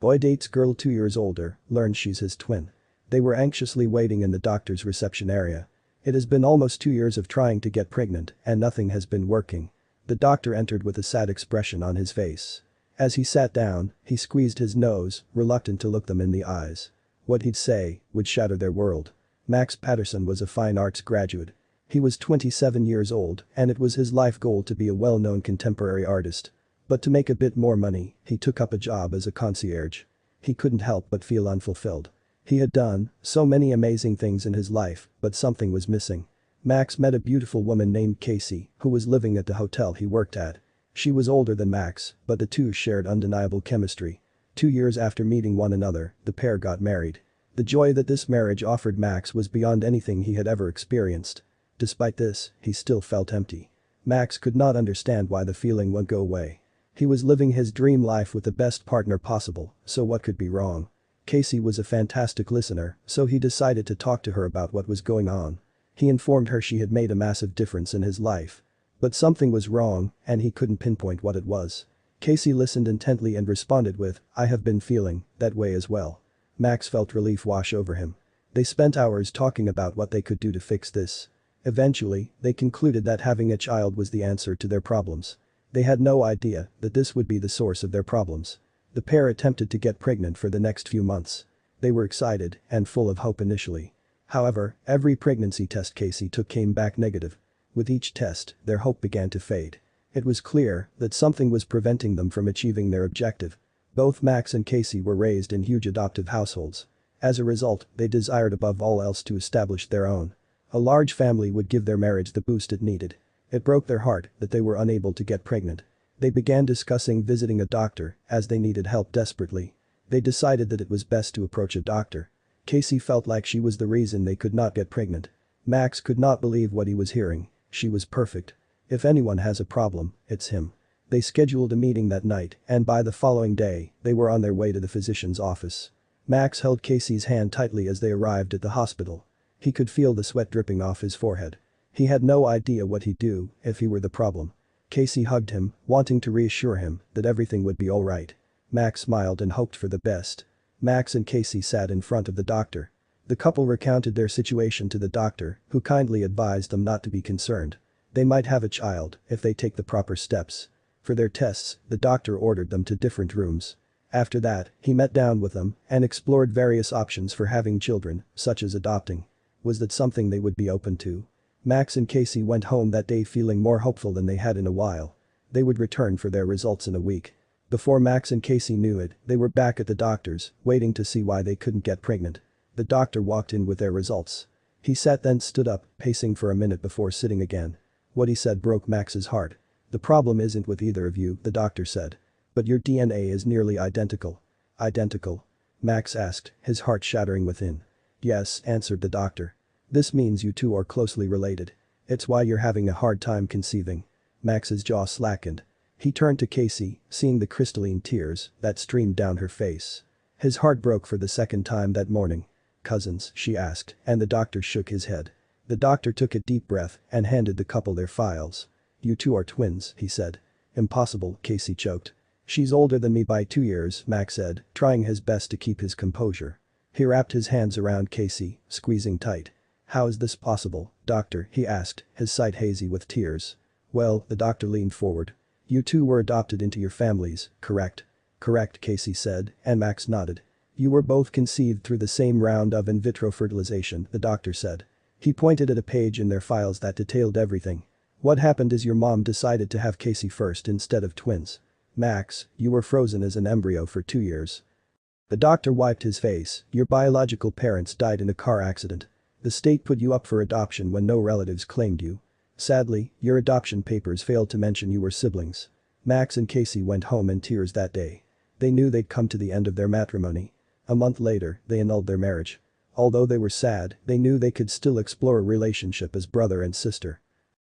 Boy dates girl 2 years older, learns she's his twin. They were anxiously waiting in the doctor's reception area. It has been almost 2 years of trying to get pregnant and nothing has been working. The doctor entered with a sad expression on his face. As he sat down, he squeezed his nose, reluctant to look them in the eyes. What he'd say would shatter their world. Max Patterson was a fine arts graduate. He was 27 years old and it was his life goal to be a well-known contemporary artist. But to make a bit more money, he took up a job as a concierge. He couldn't help but feel unfulfilled. He had done so many amazing things in his life, but something was missing. Max met a beautiful woman named Casey, who was living at the hotel he worked at. She was older than Max, but the two shared undeniable chemistry. 2 years after meeting one another, the pair got married. The joy that this marriage offered Max was beyond anything he had ever experienced. Despite this, he still felt empty. Max could not understand why the feeling wouldn't go away. He was living his dream life with the best partner possible, so what could be wrong? Casey was a fantastic listener, so he decided to talk to her about what was going on. He informed her she had made a massive difference in his life. But something was wrong, and he couldn't pinpoint what it was. Casey listened intently and responded with, "I have been feeling that way as well." Max felt relief wash over him. They spent hours talking about what they could do to fix this. Eventually, they concluded that having a child was the answer to their problems. They had no idea that this would be the source of their problems. The pair attempted to get pregnant for the next few months. They were excited and full of hope initially. However, every pregnancy test Casey took came back negative. With each test, their hope began to fade. It was clear that something was preventing them from achieving their objective. Both Max and Casey were raised in huge adoptive households. As a result, they desired above all else to establish their own. A large family would give their marriage the boost it needed. It broke their heart that they were unable to get pregnant. They began discussing visiting a doctor as they needed help desperately. They decided that it was best to approach a doctor. Casey felt like she was the reason they could not get pregnant. Max could not believe what he was hearing. She was perfect. If anyone has a problem, it's him. They scheduled a meeting that night and by the following day, they were on their way to the physician's office. Max held Casey's hand tightly as they arrived at the hospital. He could feel the sweat dripping off his forehead. He had no idea what he'd do if he were the problem. Casey hugged him, wanting to reassure him that everything would be alright. Max smiled and hoped for the best. Max and Casey sat in front of the doctor. The couple recounted their situation to the doctor, who kindly advised them not to be concerned. They might have a child if they take the proper steps. For their tests, the doctor ordered them to different rooms. After that, he met down with them and explored various options for having children, such as adopting. Was that something they would be open to? Max and Casey went home that day feeling more hopeful than they had in a while. They would return for their results in a week. Before Max and Casey knew it, they were back at the doctor's, waiting to see why they couldn't get pregnant. The doctor walked in with their results. He sat then stood up, pacing for a minute before sitting again. What he said broke Max's heart. "The problem isn't with either of you," the doctor said. "But your DNA is nearly identical." "Identical?" Max asked, his heart shattering within. "Yes," answered the doctor. "This means you two are closely related. It's why you're having a hard time conceiving." Max's jaw slackened. He turned to Casey, seeing the crystalline tears that streamed down her face. His heart broke for the second time that morning. "Cousins?" she asked, and the doctor shook his head. The doctor took a deep breath and handed the couple their files. "You two are twins," he said. "Impossible," Casey choked. "She's older than me by 2 years," Max said, trying his best to keep his composure. He wrapped his hands around Casey, squeezing tight. "How is this possible, doctor?" he asked, his sight hazy with tears. "Well," the doctor leaned forward. "You two were adopted into your families, correct?" "Correct," Casey said, and Max nodded. "You were both conceived through the same round of in vitro fertilization," the doctor said. He pointed at a page in their files that detailed everything. "What happened is your mom decided to have Casey first instead of twins. Max, you were frozen as an embryo for 2 years." The doctor wiped his face. "Your biological parents died in a car accident. The state put you up for adoption when no relatives claimed you. Sadly, your adoption papers failed to mention you were siblings." Max and Casey went home in tears that day. They knew they'd come to the end of their matrimony. A month later, they annulled their marriage. Although they were sad, they knew they could still explore a relationship as brother and sister.